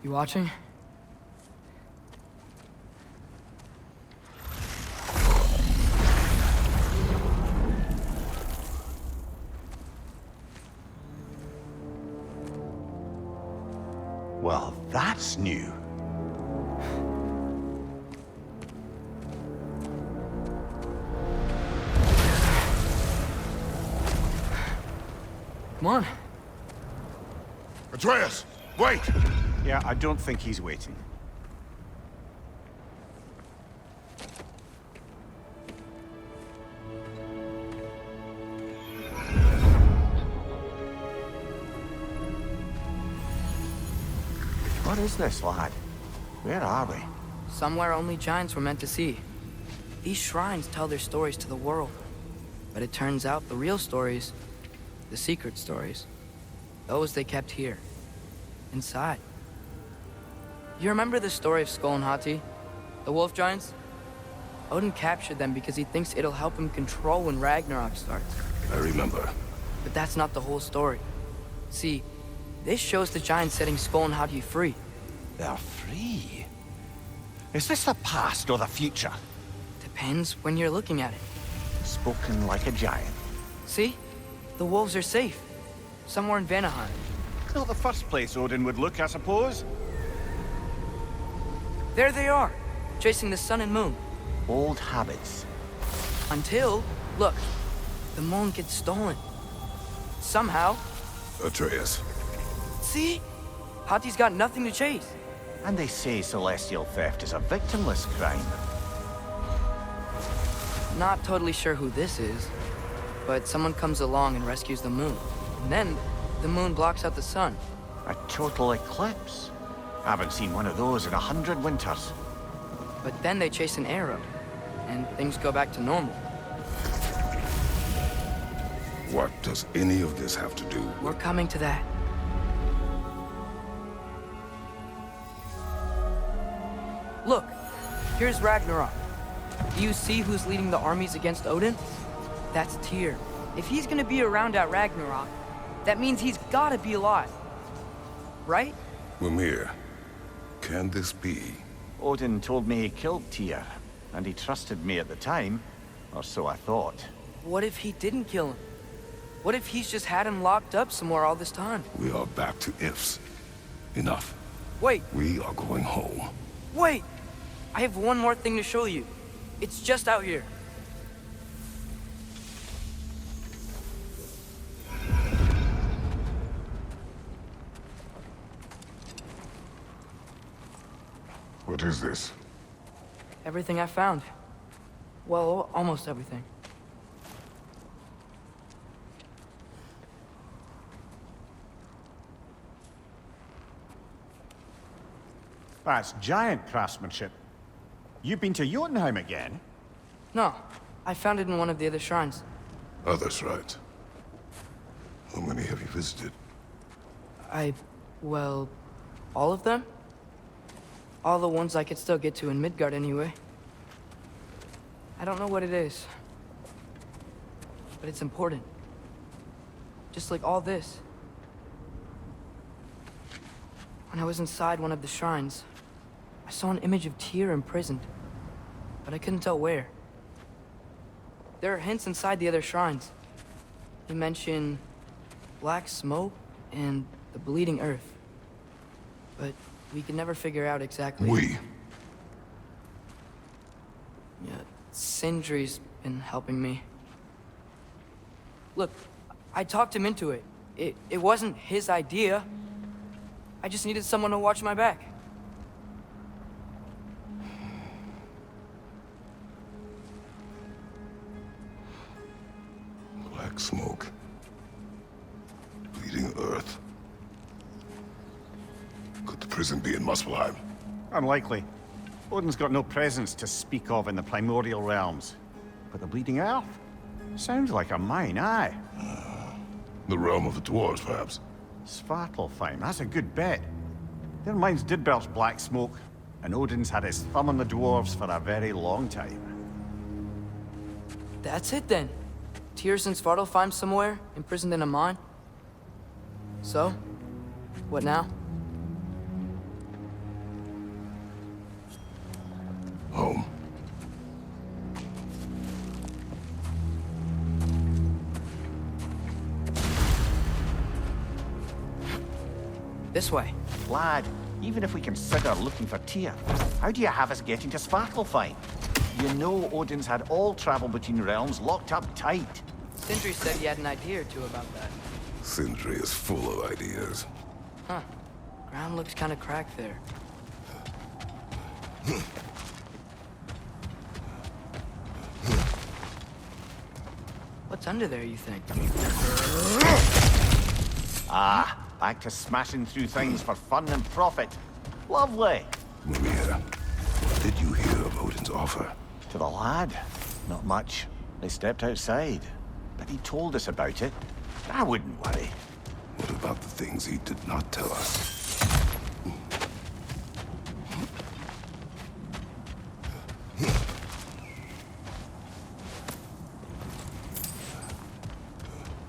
You watching? Well, that's new. Come on. Atreus, wait! Yeah, I don't think he's waiting. What is this, lad? Where are we? Somewhere only giants were meant to see. These shrines tell their stories to the world. But it turns out the real stories, the secret stories, those they kept here, inside. You remember the story of Skull and Hati, the wolf giants? Odin captured them because he thinks it'll help him control when Ragnarok starts. I remember. But that's not the whole story. See, this shows the giants setting Skull and Hati free. They're free. Is this the past or the future? Depends when you're looking at it. Spoken like a giant. See? The wolves are safe. Somewhere in Vanaheim. Not the first place Odin would look, I suppose. There they are, chasing the sun and moon. Old habits. Until, look, the moon gets stolen. Somehow. Atreus. See? Hati's got nothing to chase. And they say celestial theft is a victimless crime. Not totally sure who this is, but someone comes along and rescues the moon. And then, the moon blocks out the sun. A total eclipse. Haven't seen one of those in 100 winters. But then they chase an arrow, and things go back to normal. What does any of this have to do with... We're coming to that. Look, here's Ragnarok. Do you see who's leading the armies against Odin? That's Tyr. If he's gonna be around at Ragnarok, that means he's gotta be alive. Right? Mimir, can this be? Odin told me he killed Tyr, and he trusted me at the time, or so I thought. What if he didn't kill him? What if he's just had him locked up somewhere all this time? We are back to ifs. Enough. Wait, We are going home. wait! I have one more thing to show you. It's just out here. What is this? Everything I found. Well, almost everything. That's giant craftsmanship. You've been to Jotunheim again? No, I found it in one of the other shrines. Others, right? How many have you visited? Well, all of them? All the ones I could still get to in Midgard anyway. I don't know what it is, but it's important. Just like all this. When I was inside one of the shrines, I saw an image of Tyr imprisoned, but I couldn't tell where. There are hints inside the other shrines. They mention black smoke and the bleeding earth. But we could never figure out exactly... We. Yeah, Sindri's been helping me. Look, I talked him into it. It wasn't his idea. I just needed someone to watch my back. Black smoke. Bleeding earth. Could the prison be in Muspelheim? Unlikely. Odin's got no presence to speak of in the primordial realms. But the bleeding earth? Sounds like a mine, aye. The realm of the dwarves, perhaps? Svartalfheim, that's a good bet. Their mines did belch black smoke, and Odin's had his thumb on the dwarves for a very long time. That's it then. Tyr's in Svartalfheim somewhere, imprisoned in a mine. So, what now? This way. Lad, even if we consider looking for Tyr, how do you have us getting to Svartalfheim? You know Odin's had all travel between realms locked up tight. Sindri said he had an idea or two about that. Sindri is full of ideas. Huh. Ground looks kind of cracked there. What's under there, you think? Ah, back to smashing through things for fun and profit. Lovely. Mimir, what did you hear of Odin's offer? To the lad? Not much. They stepped outside. But he told us about it. I wouldn't worry. What about the things he did not tell us?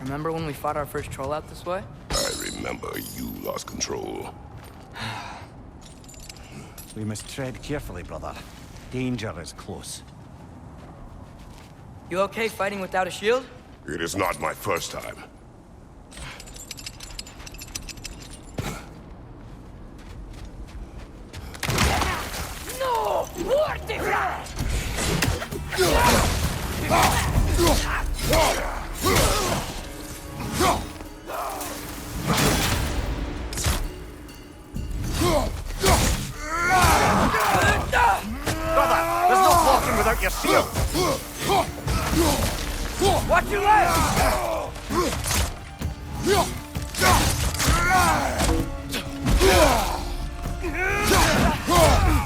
Remember when we fought our first troll out this way? I remember you lost control. We must tread carefully, brother. Danger is close. You okay fighting without a shield? It is not my first time. No! Brother, there's no walking without your shield! Watch your left!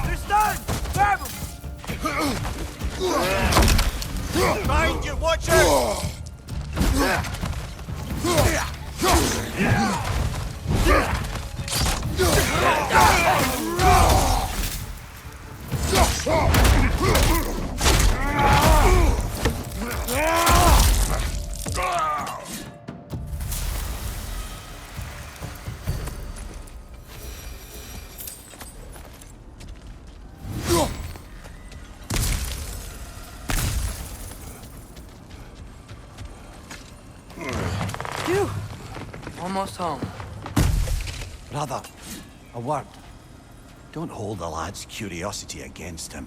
They're stunned! Grab them! Mind you, watch out! Phew! Almost home. Brother, a word. Don't hold the lad's curiosity against him.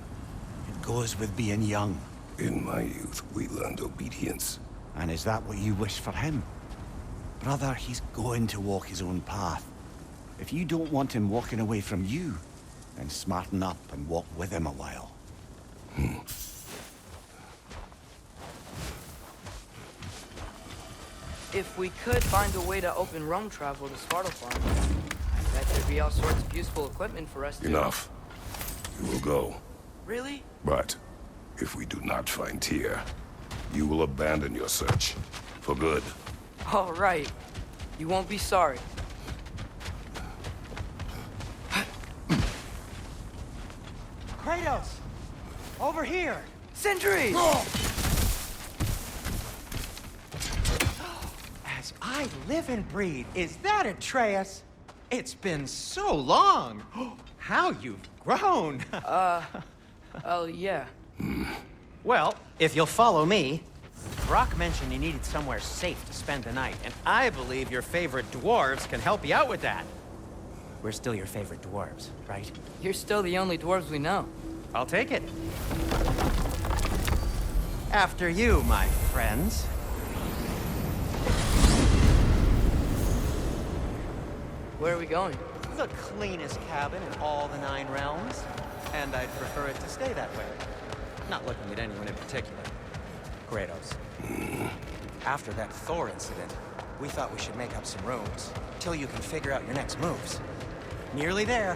It goes with being young. In my youth, we learned obedience. And is that what you wish for him? Brother, he's going to walk his own path. If you don't want him walking away from you, then smarten up and walk with him a while. If we could find a way to open roam travel to Svartalfheim, I bet there'd be all sorts of useful equipment for us to... Enough. You will go. Really? But if we do not find Tyr, you will abandon your search. For good. All right. You won't be sorry. Kratos! Over here! Sindri! As I live and breathe, is that Atreus? It's been so long! How you've grown! Oh, yeah. Well, if you'll follow me, Brock mentioned you needed somewhere safe to spend the night, and I believe your favorite dwarves can help you out with that. We're still your favorite dwarves, right? You're still the only dwarves we know. I'll take it. After you, my friends. Where are we going? The cleanest cabin in all the 9 realms, and I'd prefer it to stay that way. Not looking at anyone in particular. Kratos. After that Thor incident, we thought we should make up some rooms, till you can figure out your next moves. Nearly there.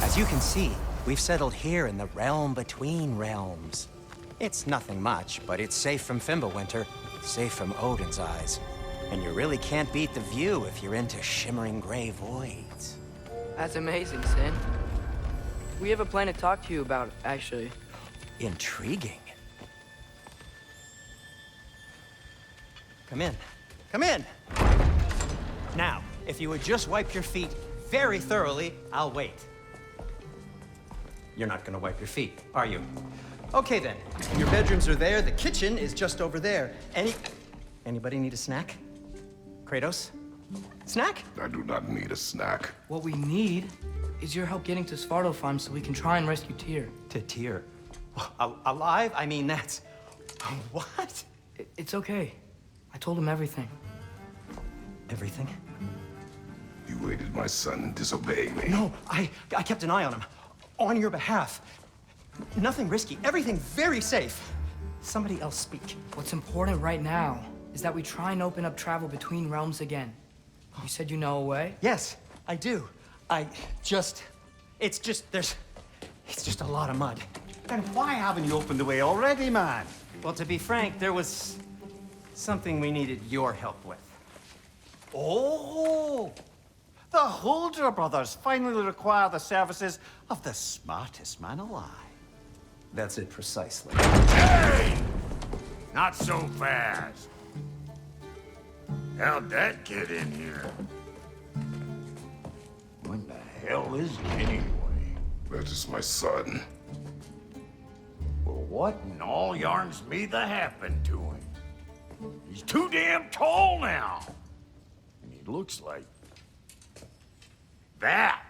As you can see, we've settled here in the realm between realms. It's nothing much, but it's safe from Fimbulwinter, safe from Odin's eyes. And you really can't beat the view if you're into shimmering gray voids. That's amazing, Sin. We have a plan to talk to you about, actually. Intriguing. Come in. Come in! Now, if you would just wipe your feet very thoroughly, I'll wait. You're not gonna wipe your feet, are you? Okay then. Your bedrooms are there, the kitchen is just over there. Anybody need a snack? Kratos? Snack? I do not need a snack. What we need is your help getting to Svartalfheim so we can try and rescue Tyr. To Tyr. Alive? I mean, that's... What? It's okay. I told him everything. Everything? You aided my son in disobeying me. No, I kept an eye on him. On your behalf. Nothing risky. Everything very safe. Somebody else speak. What's important right now is that we try and open up travel between realms again. You said you know a way? Yes, I do. It's just a lot of mud. Then why haven't you opened the way already, man? Well, to be frank, there was something we needed your help with. Oh! The Holder brothers finally require the services of the smartest man alive. That's it precisely. Hey! Not so fast. How'd that get in here? What the hell is he anyway? That is my son. Well, what in all yarns me the happened to him? He's too damn tall now. And he looks like... that.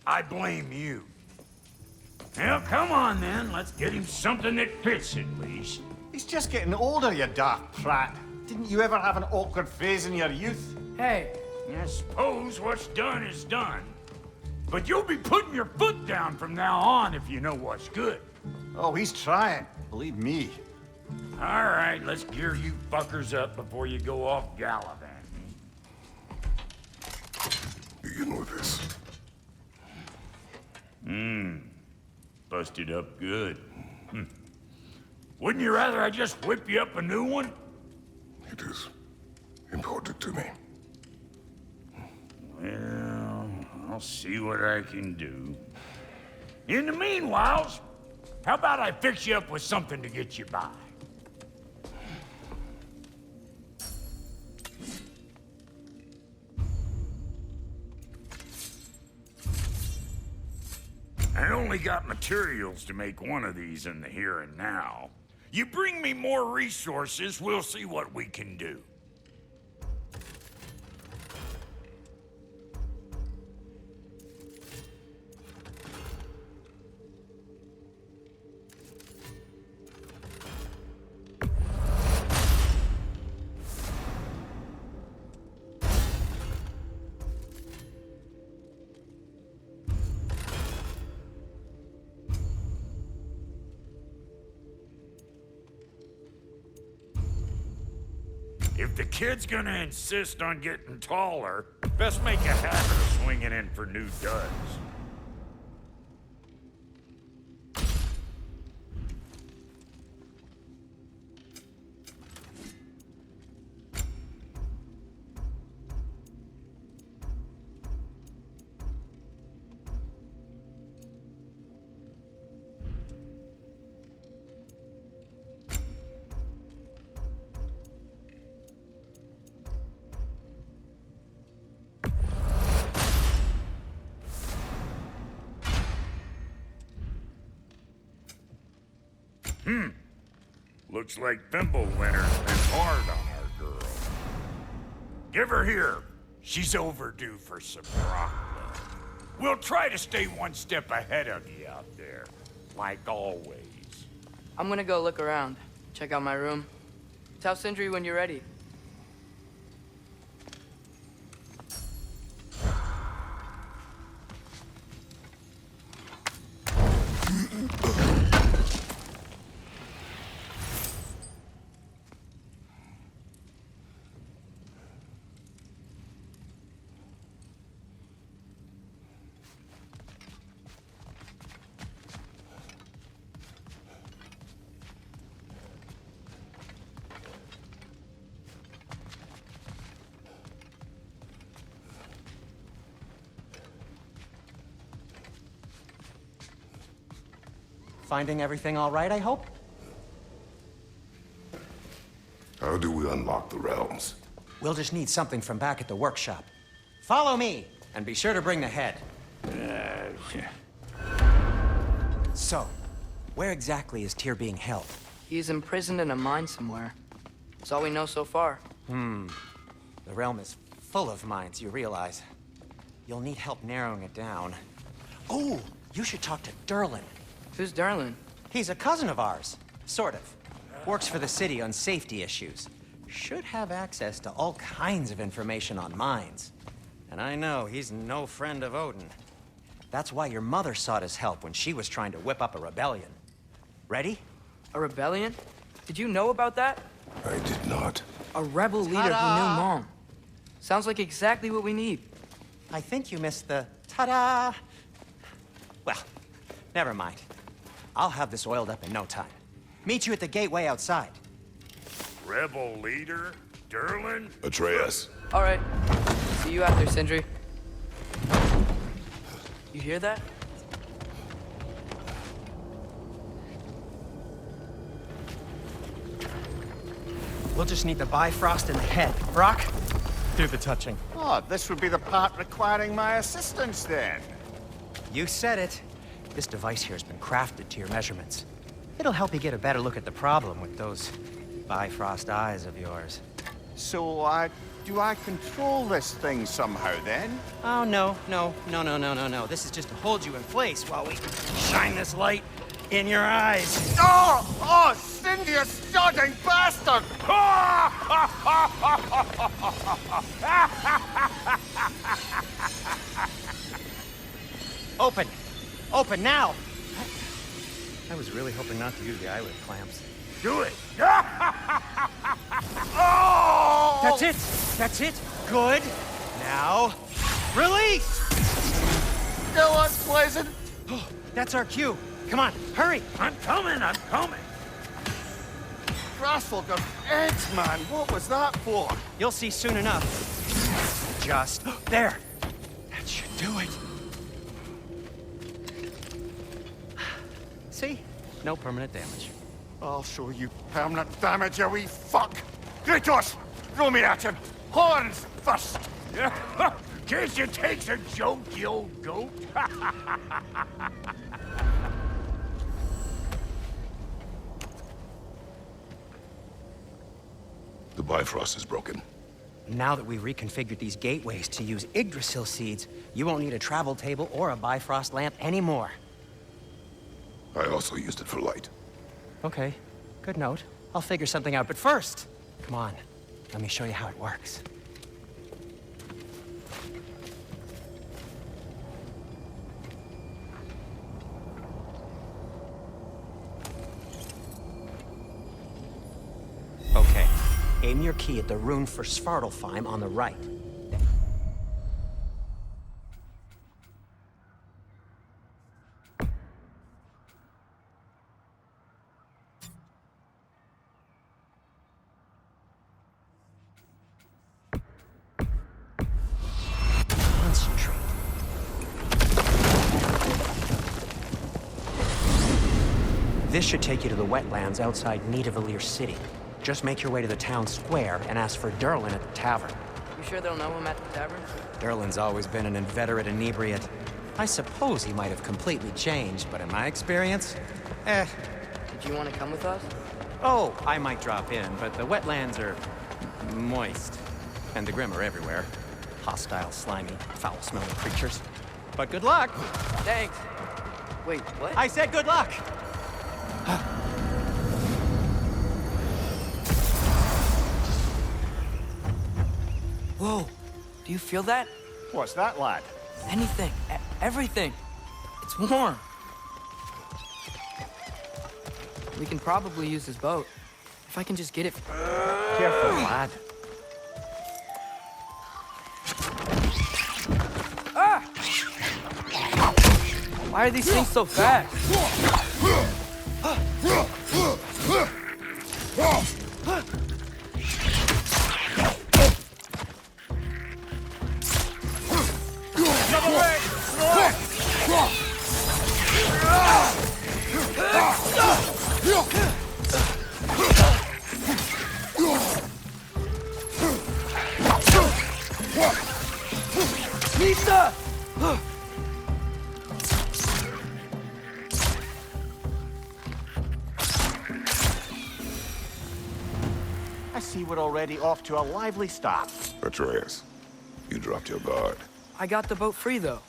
I blame you. Well, come on then. Let's get him something that fits at least. He's just getting older, you dark prat. Didn't you ever have an awkward phase in your youth? Hey, I suppose what's done is done. But you'll be putting your foot down from now on if you know what's good. Oh, he's trying. Believe me. All right, let's gear you fuckers up before you go off gallivanting. Begin with this. Busted up good. Wouldn't you rather I just whip you up a new one? It is important to me. Well, I'll see what I can do. In the meanwhile, how about I fix you up with something to get you by? I only got materials to make one of these in the here and now. You bring me more resources, we'll see what we can do. If the kid's gonna insist on getting taller, best make a habit of swinging in for new duds. Looks like Fimbulwinter's been hard on our girl. Give her here. She's overdue for some broccoli. We'll try to stay one step ahead of you out there, like always. I'm gonna go look around. Check out my room. Tell Sindri when you're ready. Finding everything all right, I hope? How do we unlock the realms? We'll just need something from back at the workshop. Follow me, and be sure to bring the head. So, where exactly is Tyr being held? He's imprisoned in a mine somewhere. That's all we know so far. The realm is full of mines, you realize. You'll need help narrowing it down. Oh, you should talk to Derlin. Who's Derlin? He's a cousin of ours, sort of. Works for the city on safety issues. Should have access to all kinds of information on mines. And I know he's no friend of Odin. That's why your mother sought his help when she was trying to whip up a rebellion. Ready? A rebellion? Did you know about that? I did not. A rebel leader who knew Mom. Sounds like exactly what we need. I think you missed the ta-da. Well, never mind. I'll have this oiled up in no time. Meet you at the gateway outside. Rebel leader? Derlin? Atreus. All right. See you out there, Sindri. You hear that? We'll just need the Bifrost in the head. Brock, do the touching. Oh, this would be the part requiring my assistance then. You said it. This device here has been crafted to your measurements. It'll help you get a better look at the problem with those Bifrost eyes of yours. So, do I control this thing somehow then? Oh, no. This is just to hold you in place while we shine this light in your eyes. Oh, Cindy, you sodding bastard! Open! Open now! I was really hoping not to use the eyelid clamps. Do it! That's it! That's it! Good! Now, release! Still unpleasant. That's our cue. Come on, hurry! I'm coming! Grassfolk of eggs, man. What was that for? You'll see soon enough. Just there. That should do it. See? No permanent damage. I'll show you permanent damage, you wee fuck. Kratos, throw me at him. Horns first. Guess you takes a joke, you old goat. The Bifrost is broken. Now that we've reconfigured these gateways to use Yggdrasil seeds, you won't need a travel table or a Bifrost lamp anymore. I also used it for light. Okay, good note. I'll figure something out, but first, come on, let me show you how it works. Okay, aim your key at the rune for Svartalfheim on the right. Concentrate. This should take you to the wetlands outside Nidavellir City. Just make your way to the town square and ask for Derlin at the tavern. You sure they'll know him at the tavern? Derlin's always been an inveterate inebriate. I suppose he might have completely changed, but in my experience, Did you want to come with us? Oh, I might drop in, but the wetlands are moist. And the Grim are everywhere. Hostile, slimy, foul-smelling creatures. But good luck! Thanks. Wait, what? I said good luck! Whoa. Do you feel that? What's that, lad? Anything. Everything. It's warm. We can probably use this boat. If I can just get it... Careful, lad. Ah! Why are these things so fast? Lisa! I see we're already off to a lively start. Atreus, you dropped your guard. I got the boat free, though.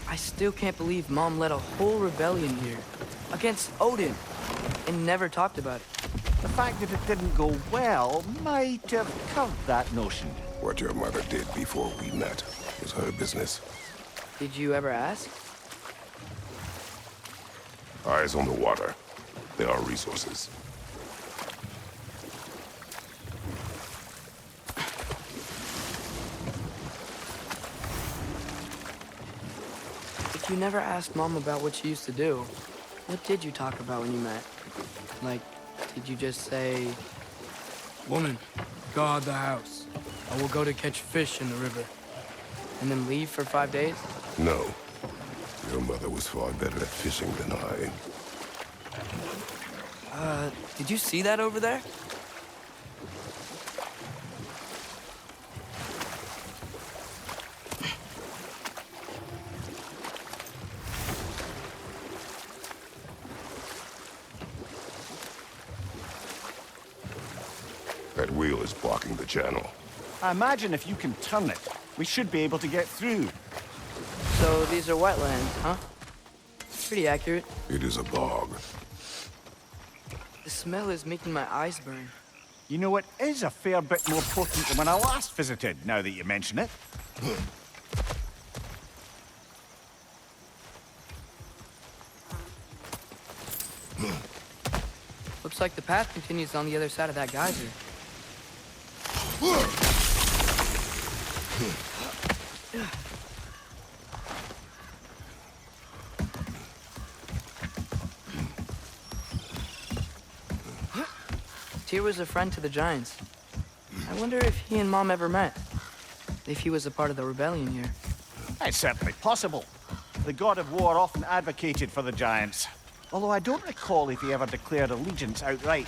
I still can't believe Mom led a whole rebellion here. Against Odin. And never talked about it. The fact that it didn't go well might have curved that notion. What your mother did before we met was her business. Did you ever ask? Eyes on the water. There are resources. If you never asked Mom about what she used to do, what did you talk about when you met? Like, did you just say, "Woman, guard the house. I will go to catch fish in the river," and then leave for 5 days? No. Your mother was far better at fishing than I. Did you see that over there? That wheel is blocking the channel. I imagine if you can turn it, we should be able to get through. So these are wetlands, huh? Pretty accurate. It is a bog. The smell is making my eyes burn. You know, it is a fair bit more potent than when I last visited, now that you mention it. Looks like the path continues on the other side of that geyser. Tyr was a friend to the Giants. I wonder if he and Mom ever met. If he was a part of the rebellion here. It's certainly possible. The god of war often advocated for the Giants. Although I don't recall if he ever declared allegiance outright.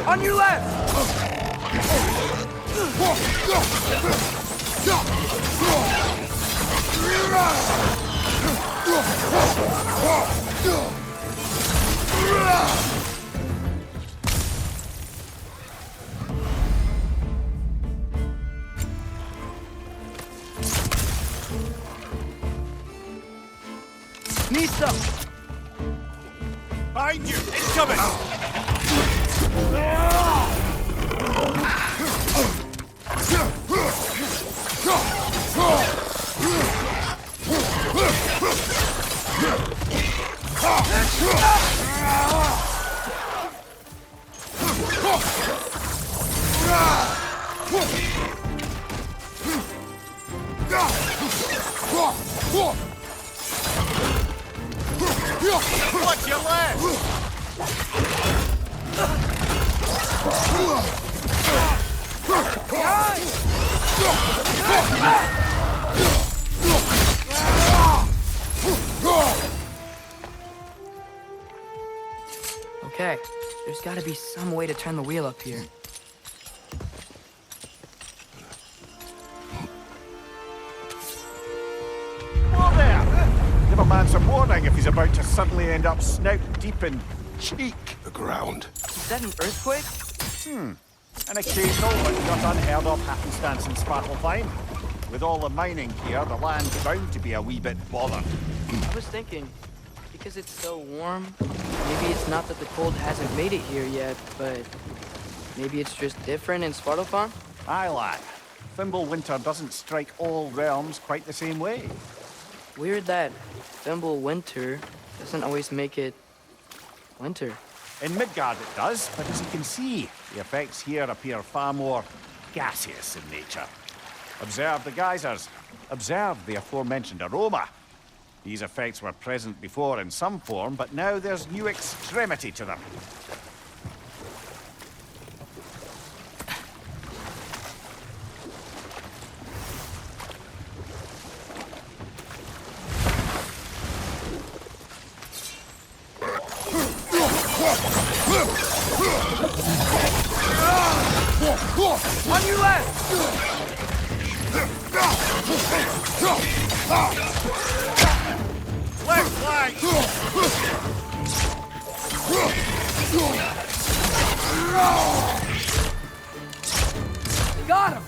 On your left! Need some! Behind you! Incoming! Watch your left! Okay, there's gotta be some way to turn the wheel up here. Whoa there! Give a man some warning if he's about to suddenly end up snout deep in cheek. The ground. Is that an earthquake? An occasional but not unheard of happenstance in Svartalfheim. With all the mining here, the land's bound to be a wee bit bothered. I was thinking, because it's so warm, maybe it's not that the cold hasn't made it here yet, but maybe it's just different in Svartalfheim? Aye, lad. Thimble winter doesn't strike all realms quite the same way. Weird that Thimble winter doesn't always make it winter. In Midgard it does, but as you can see, the effects here appear far more gaseous in nature. Observe the geysers. Observe the aforementioned aroma. These effects were present before in some form, but now there's new extremity to them. On your left! Left flank! Got him!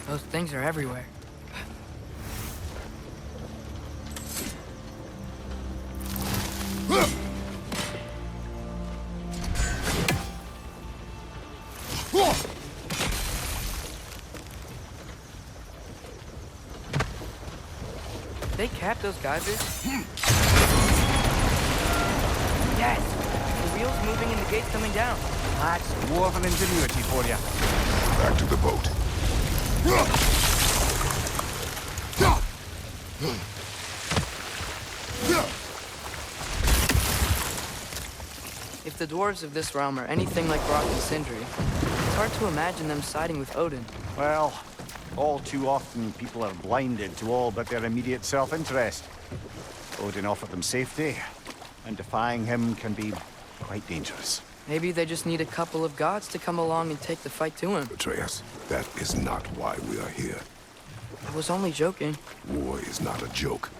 Those things are everywhere. They capped those geysers? Yes! The wheel's moving and the gate's coming down. That's dwarf and ingenuity for you. Back to the boat. If the dwarves of this realm are anything like Brock and Sindri, it's hard to imagine them siding with Odin. Well, all too often people are blinded to all but their immediate self-interest. Odin offered them safety, and defying him can be quite dangerous. Maybe they just need a couple of gods to come along and take the fight to him. Atreus, that is not why we are here. I was only joking. War is not a joke,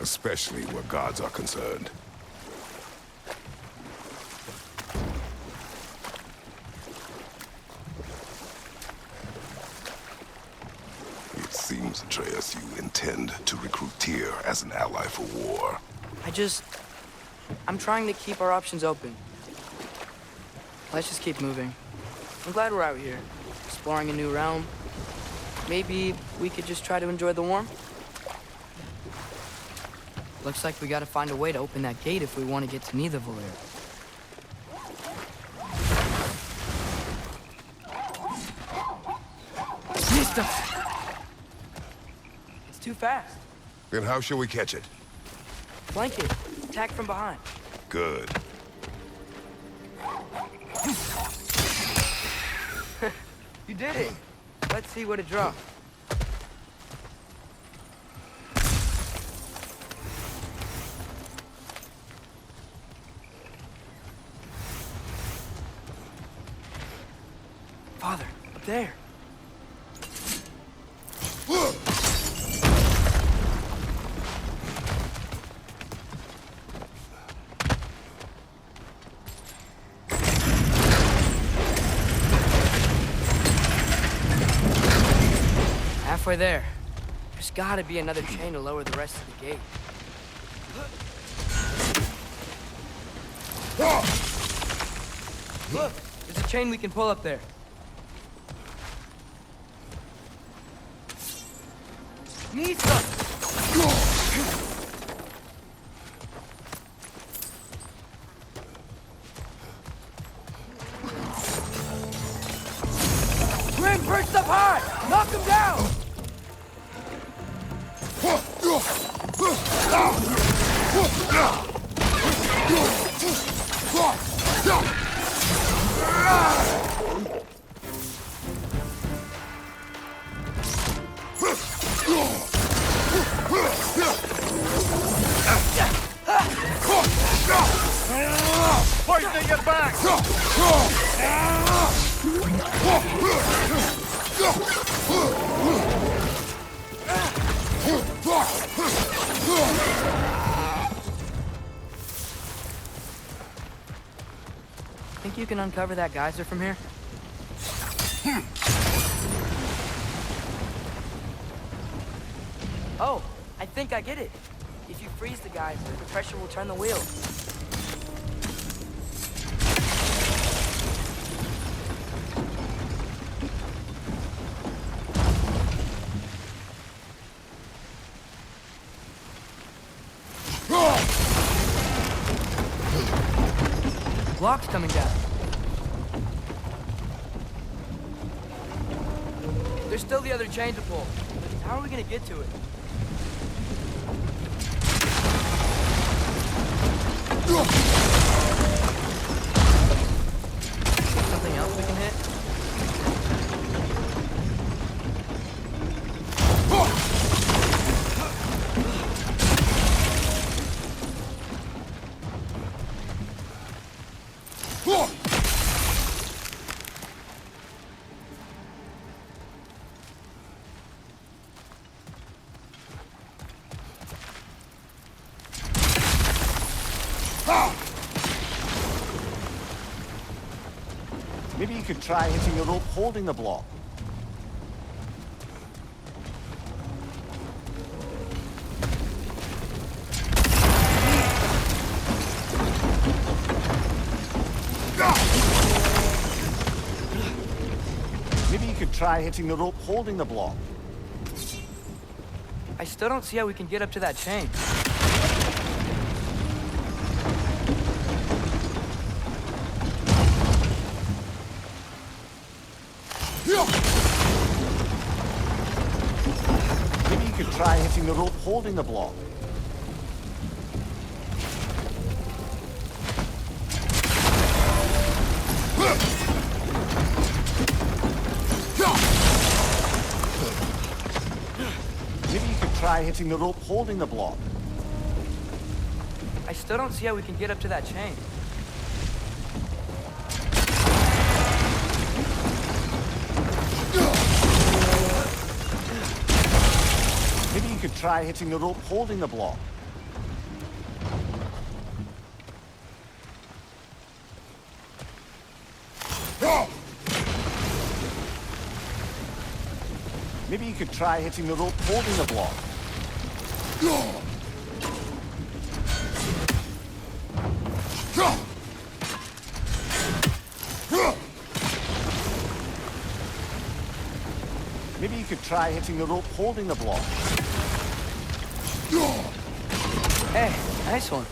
especially where gods are concerned. It seems, Atreus, you intend to recruit Tyr as an ally for war. I'm trying to keep our options open. Let's just keep moving. I'm glad we're out here, exploring a new realm. Maybe we could just try to enjoy the warmth? Looks like we gotta find a way to open that gate if we want to get to Nidavellir. Missed him! It's too fast. Then how shall we catch it? Flank it. Attack from behind. Good. You did it! Let's see what it drops. Father, up there. Halfway there. There's gotta be another chain to lower the rest of the gate. Look! There's a chain we can pull up there. Need some! Grim perched up high! Knock him down! Hoisting it back! Think you can uncover that geyser from here? Oh, I think I get it. If you freeze the geyser, the pressure will turn the wheel. Block's coming down. There's still the other chain to pull. How are we gonna get to it? Maybe you could try hitting the rope holding the block. Maybe you could try hitting the rope holding the block. I still don't see how we can get up to that chain. Maybe you could try hitting the rope holding the block. Maybe you could try hitting the rope holding the block. I still don't see how we can get up to that chain. Maybe you could try hitting the rope holding the block. Maybe you could try hitting the rope holding the block. Maybe you could try hitting the rope holding the block. Hey, nice one.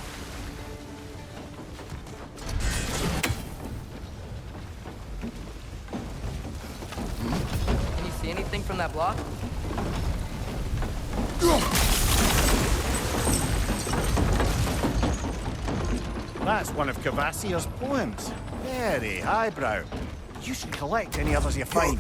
Can you see anything from that block? That's one of Cavassier's poems. Very highbrow. You should collect any others you find.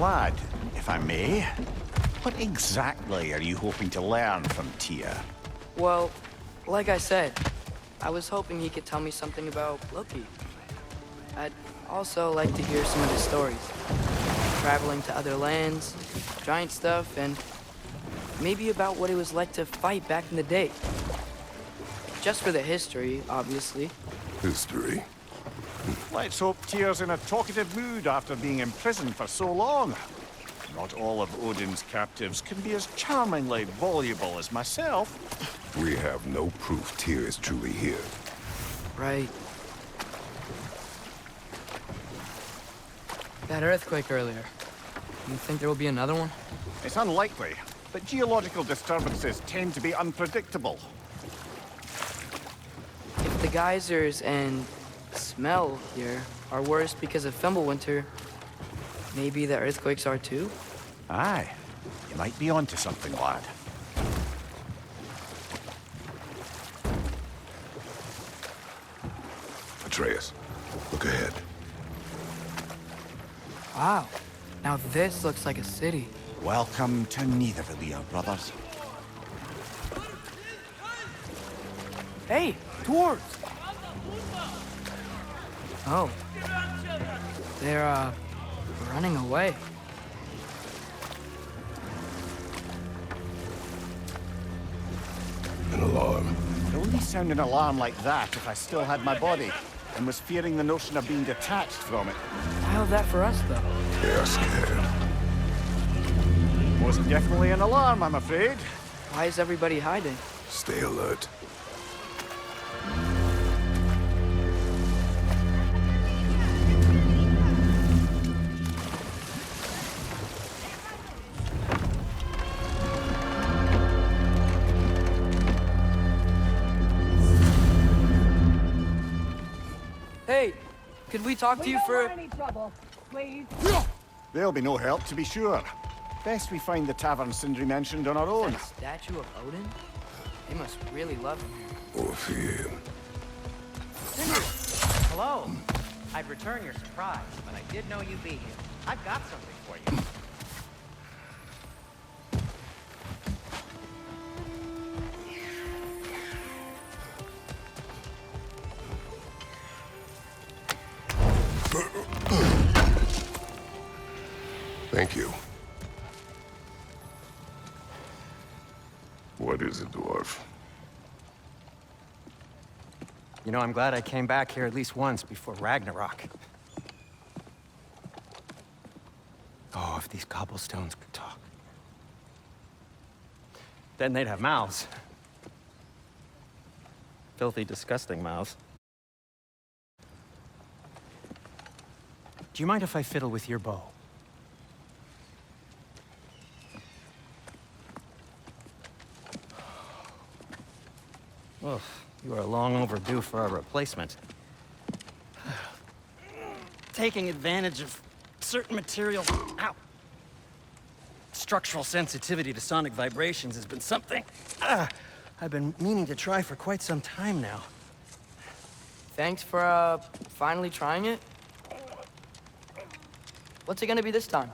Lad, if I may, what exactly are you hoping to learn from Tyr? Well, like I said, I was hoping he could tell me something about Loki. I'd also like to hear some of his stories. Traveling to other lands, giant stuff, and maybe about what it was like to fight back in the day. Just for the history, obviously. History. Let's hope Tyr's in a talkative mood after being imprisoned for so long. Not all of Odin's captives can be as charmingly voluble as myself. We have no proof Tyr is truly here. Right. That earthquake earlier. You think there will be another one? It's unlikely, but geological disturbances tend to be unpredictable. If the geysers and smell here are worse because of Fimbulwinter, maybe the earthquakes are too? Aye, you might be onto something, lad. Atreus, look ahead. Wow. Now this looks like a city. Welcome to Netherville, brothers. Hey, dwarves! Oh. They're, running away. An alarm. I'd only sound an alarm like that if I still had my body, and was fearing the notion of being detached from it. How's that for us, though? They are scared. Most definitely an alarm, I'm afraid. Why is everybody hiding? Stay alert. Hey, could we talk to you for... any trouble, please. There'll be no help, to be sure. Best we find the tavern Sindri mentioned on our own. That statue of Odin? They must really love him here. Or fear. Hello. I'd return your surprise, but I did know you'd be here. I've got something for you. Thank you. What is it, dwarf? You know, I'm glad I came back here at least once before Ragnarok. Oh, if these cobblestones could talk. Then they'd have mouths. Filthy, disgusting mouths. Do you mind if I fiddle with your bow? Well, you are long overdue for a replacement. Taking advantage of certain materials. Ow! Structural sensitivity to sonic vibrations has been something I've been meaning to try for quite some time now. Thanks for, finally trying it. What's it gonna be this time?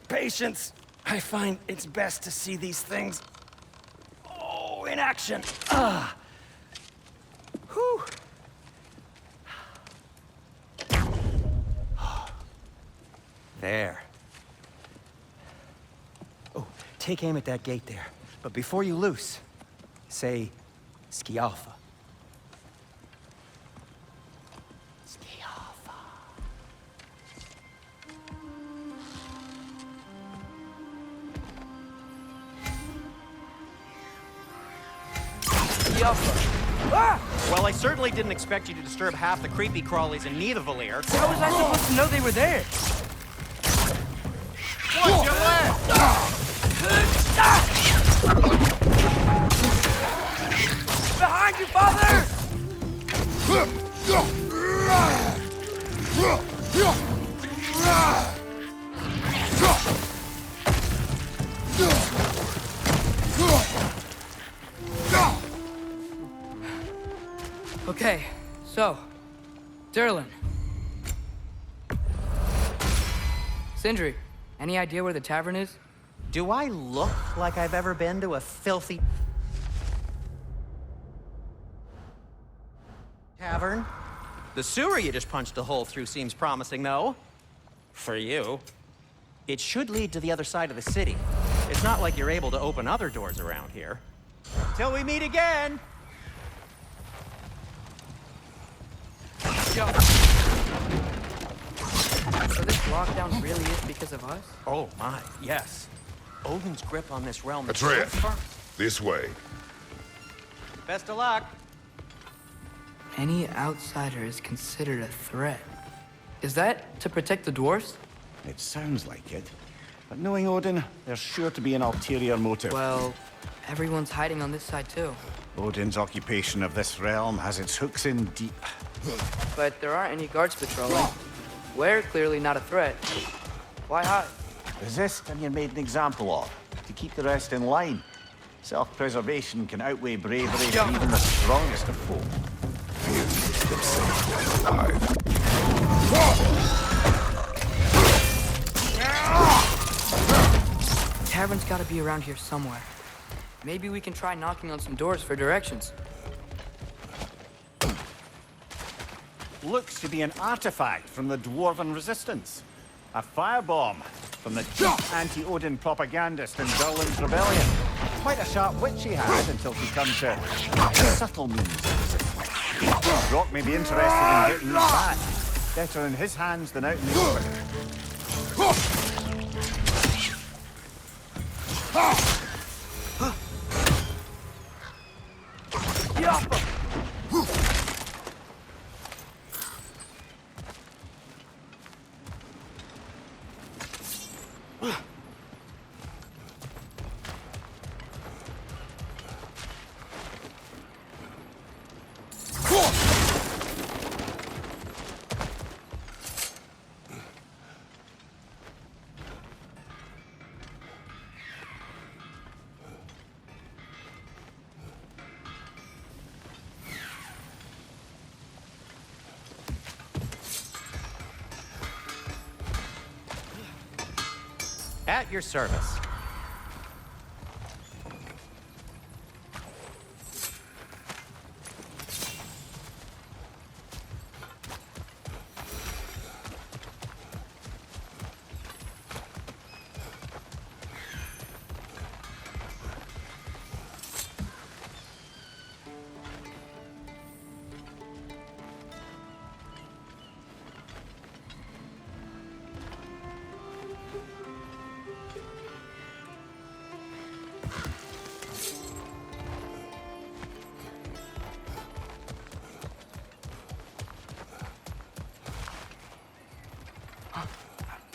Patience. I find it's best to see these things, in action. Whew. There. Oh, take aim at that gate there. But before you loose, say, Skialfa. Skialfa. Well, I certainly didn't expect you to disturb half the creepy crawlies in Nidavellir. How was I supposed to know they were there? Watch your left! Behind you, father! Okay, so, Durlin. Sindri, any idea where the tavern is? Do I look like I've ever been to a filthy tavern? The sewer you just punched a hole through seems promising, though. For you. It should lead to the other side of the city. It's not like you're able to open other doors around here. Till we meet again! So this lockdown really is because of us? Oh my, yes. Odin's grip on this realm is so Atreus, firm. this way. Best of luck. Any outsider is considered a threat. Is that to protect the dwarves? It sounds like it. But knowing Odin, there's sure to be an ulterior motive. Well, everyone's hiding on this side too. Odin's occupation of this realm has its hooks in deep. But there aren't any guards patrolling. We're clearly not a threat. Why hide? Resist and you're made an example of, to keep the rest in line. Self-preservation can outweigh bravery for even the strongest of folk. Keep safe while you hide. Tavern's gotta be around here somewhere. Maybe we can try knocking on some doors for directions. Looks to be an artifact from the Dwarven Resistance. A firebomb from the chief anti-Odin propagandist in Durlin's rebellion. Quite a sharp wit she had until she come to subtle means of resistance. Rock may be interested in getting these back. Better in his hands than out in the open. At your service.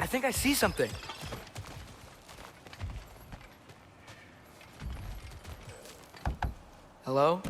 I think I see something. Hello?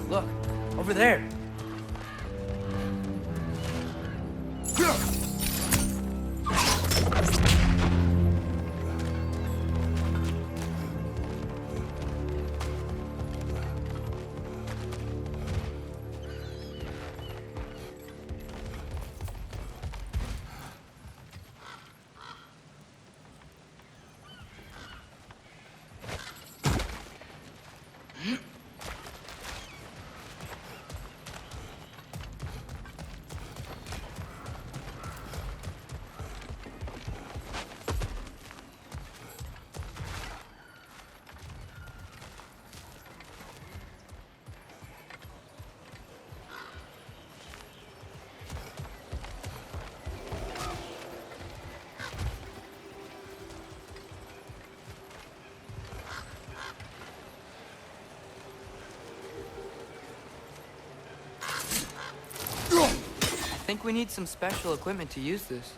Look, over there. I think we need some special equipment to use this.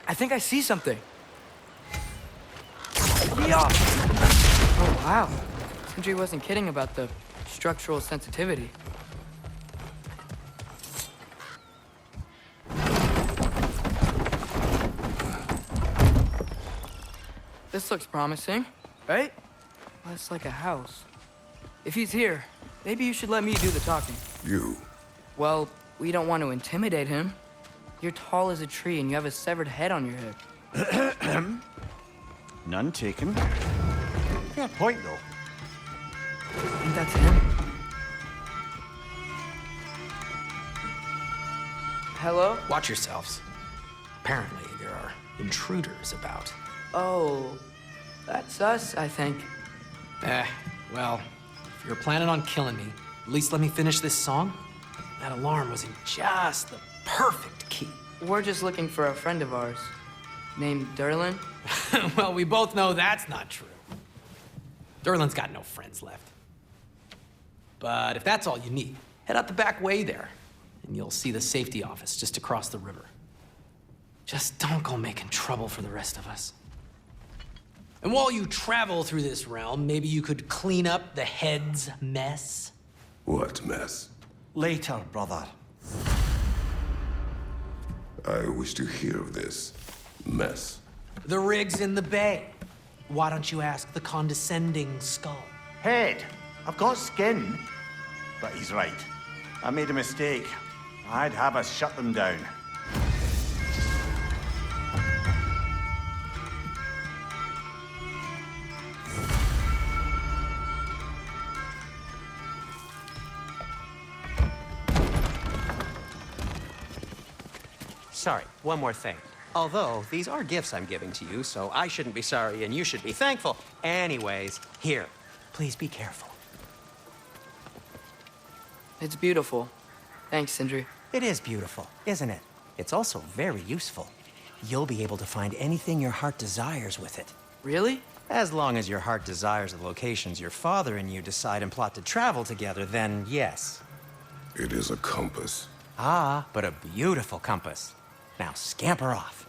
I think I see something. Yeah. Oh, wow. Sindri wasn't kidding about the structural sensitivity. This looks promising, right? Well, it's like a house. If he's here, maybe you should let me do the talking. You. Well, we don't want to intimidate him. You're tall as a tree and you have a severed head on your head. None taken. Fair point, though. I think that's him. Hello? Watch yourselves. Apparently, there are intruders about. Oh, that's us, I think. Well, if you're planning on killing me, at least let me finish this song. That alarm was in just the perfect key. We're just looking for a friend of ours, named Durlin. Well, we both know that's not true. Durlin's got no friends left. But if that's all you need, head out the back way there, and you'll see the safety office just across the river. Just don't go making trouble for the rest of us. And while you travel through this realm, maybe you could clean up the head's mess. What mess? Later, brother. I wish to hear of this mess. The rig's in the bay. Why don't you ask the condescending skull? Head. I've got skin. But he's right. I made a mistake. I'd have us shut them down. Sorry, one more thing. Although, these are gifts I'm giving to you, so I shouldn't be sorry and you should be thankful. Anyways, here, please be careful. It's beautiful. Thanks, Sindri. It is beautiful, isn't it? It's also very useful. You'll be able to find anything your heart desires with it. Really? As long as your heart desires the locations your father and you decide and plot to travel together, then yes. It is a compass. Ah, but a beautiful compass. Now scamper off.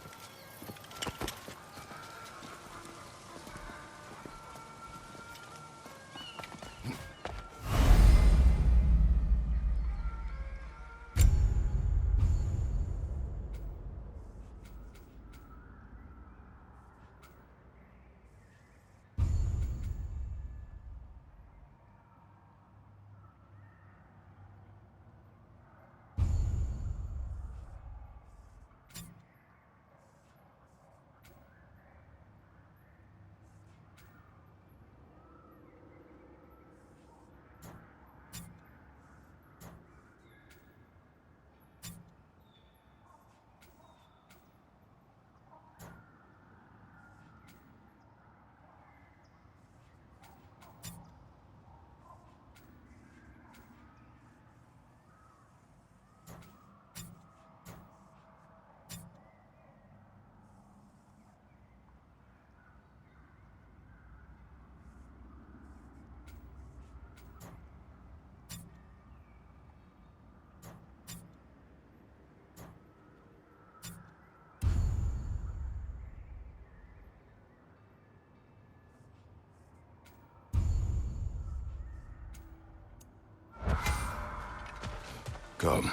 Come.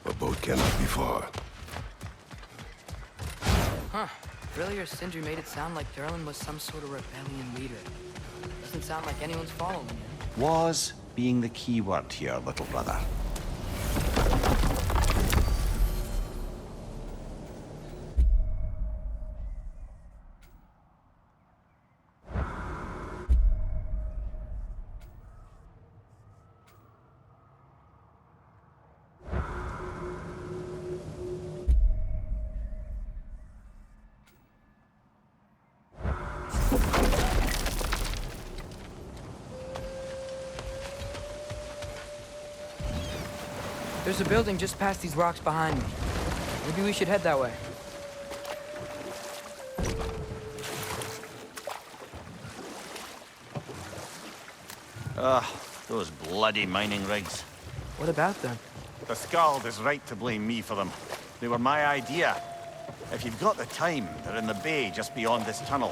A boat cannot be far. Huh. Earlier, Sindri made it sound like Durlin was some sort of rebellion leader. Doesn't sound like anyone's following him. Was being the key word here, little brother. There's a building just past these rocks behind me. Maybe we should head that way. Those bloody mining rigs. What about them? The Skald is right to blame me for them. They were my idea. If you've got the time, they're in the bay just beyond this tunnel.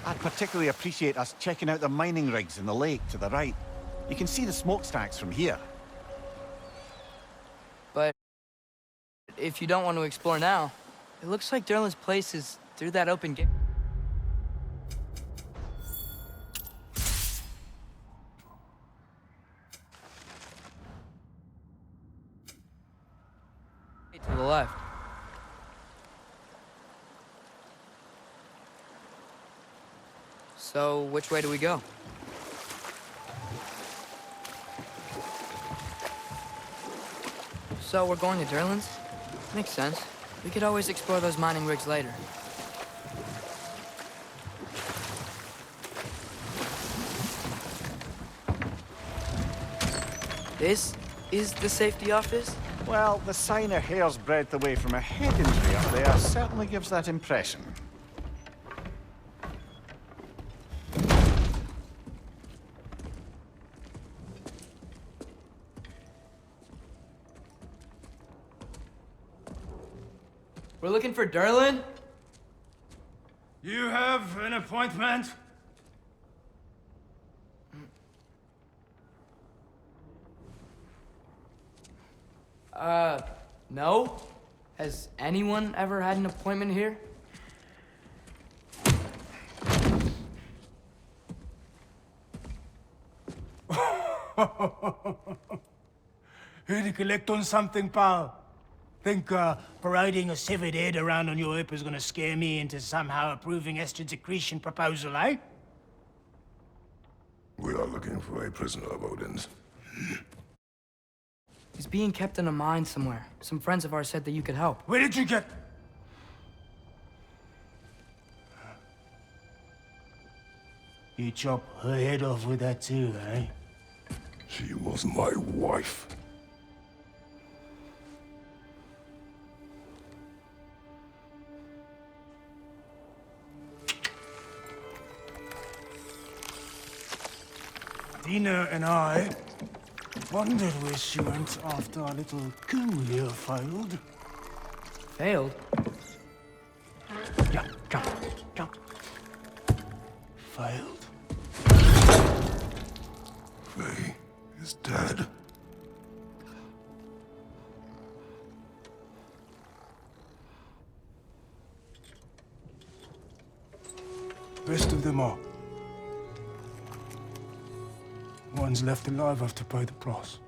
I'd particularly appreciate us checking out the mining rigs in the lake to the right. You can see the smokestacks from here. But if you don't want to explore now, it looks like Durlin's place is through that open gate. To the left. So, which way do we go? So, we're going to Durlin's? Makes sense. We could always explore those mining rigs later. This is the safety office? Well, the sign a hair's breadth away from a head injury up there certainly gives that impression. We're looking for Durlin? You have an appointment? No. Has anyone ever had an appointment here? Here to collect on something, pal? Think parading a severed head around on your hip is gonna scare me into somehow approving estrogen secretion proposal, eh? We are looking for a prisoner of Odin's. He's He's being kept in a mine somewhere. Some friends of ours said that you could help. Where did you get... You chop her head off with that too, eh? She was my wife. Dina and I wondered where she went after our little coup here failed. Failed? Yeah, jump, jump. Failed. Faye is dead. Rest of them are. One's left alive have to pay the price.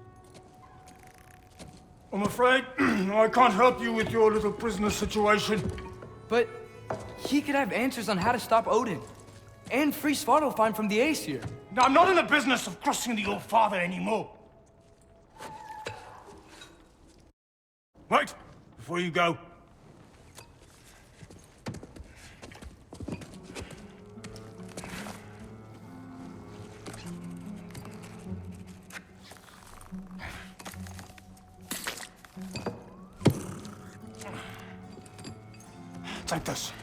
I'm afraid I can't help you with your little prisoner situation. But he could have answers on how to stop Odin. And free Svartalfheim from the Aesir. Now, I'm not in the business of crossing the old father anymore. Wait, before you go. Take this.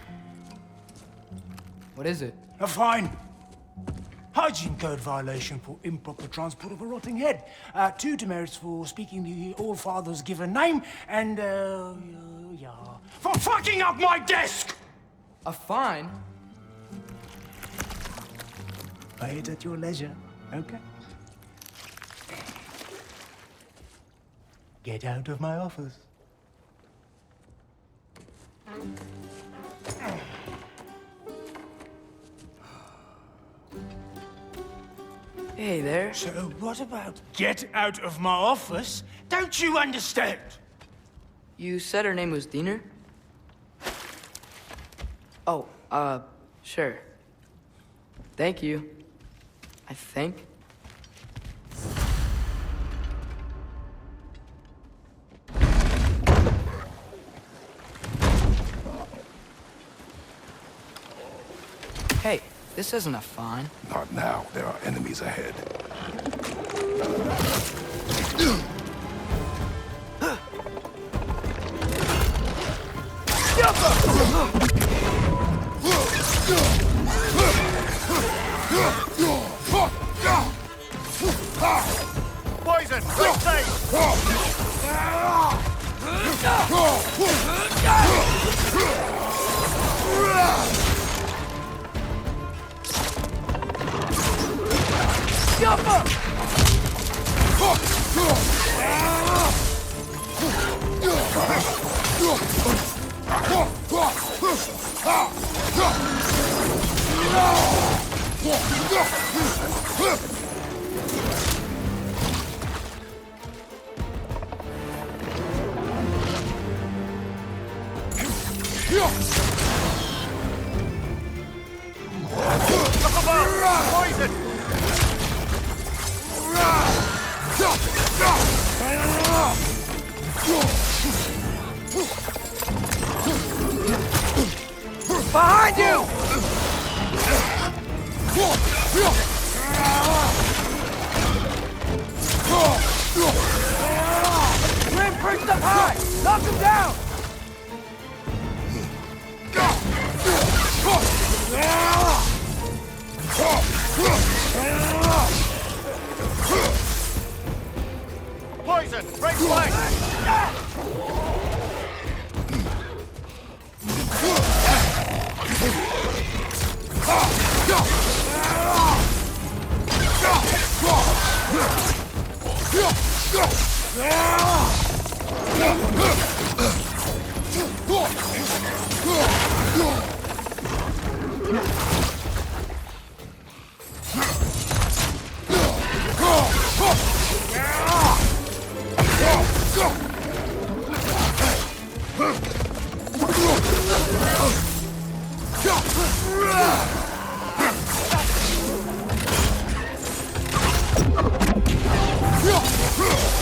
What is it? A fine. Hygiene code violation for improper transport of a rotting head. 2 demerits for speaking the All-Father's given name, and, yeah, for fucking up my desk! A fine? Pay it at your leisure, okay? Get out of my office. Hey there. So what about get out of my office? Don't you understand? You said her name was Diener? Oh, sure. Thank you. I think. Hey, this isn't a fine. Not now. There are enemies ahead. Poison! Right side! Poison! Behind you! Grim perched up high! Knock him down! Poison! Right flank!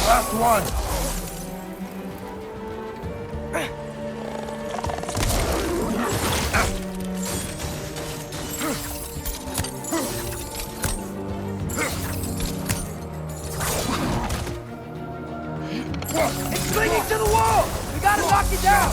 Last one. It's clinging to the wall! We gotta knock it down!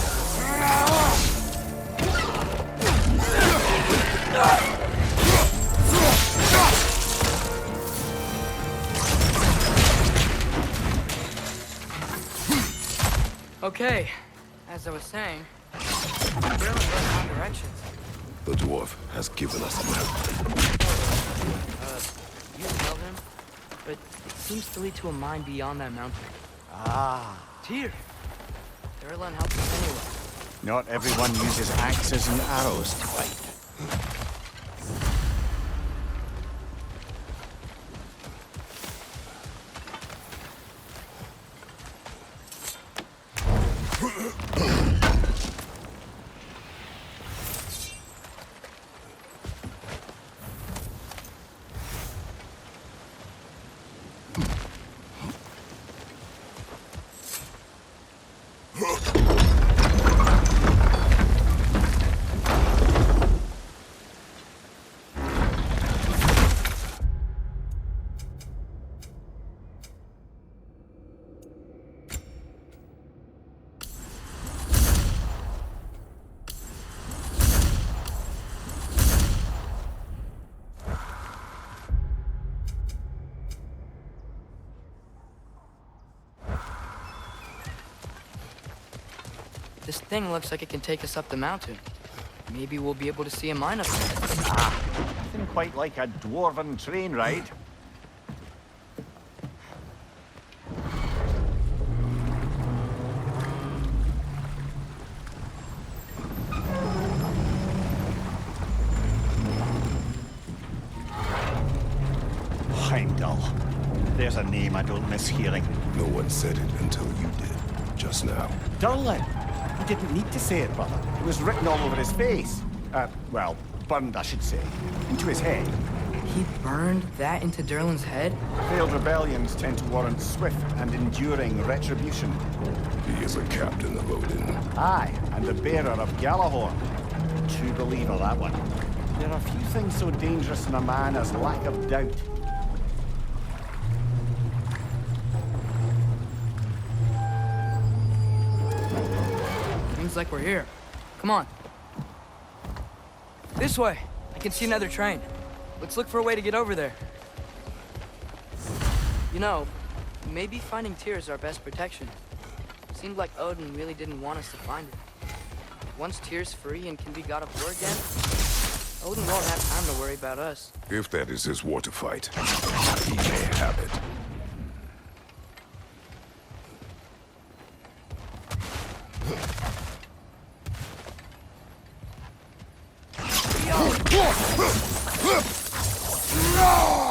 Okay, as I was saying, Dylan wrote down directions. The dwarf has given us a map. You tell him, but it seems to lead to a mine beyond that mountain. Ah. Tyr! Durlan helped us anyway. Not everyone uses axes and arrows to fight. This thing looks like it can take us up the mountain. Maybe we'll be able to see a mine up there. Nothing quite like a dwarven train ride. Heimdall. There's a name I don't miss hearing. No one said it until you did, just now. Durlan. He didn't need to say it, brother. It was written all over his face. Well, burned, I should say. Into his head. He burned that into Durlan's head? Failed rebellions tend to warrant swift and enduring retribution. He is a captain of Odin. Aye, and the bearer of Gjallarhorn. True believer, that one. There are few things so dangerous in a man as lack of doubt. Seems like we're here. Come on. This way. I can see another train. Let's look for a way to get over there. You know, maybe finding Tyr is our best protection. Seemed like Odin really didn't want us to find it. Once Tyr's free and can be god of war again, Odin won't have time to worry about us. If that is his war to fight, he may have it. No!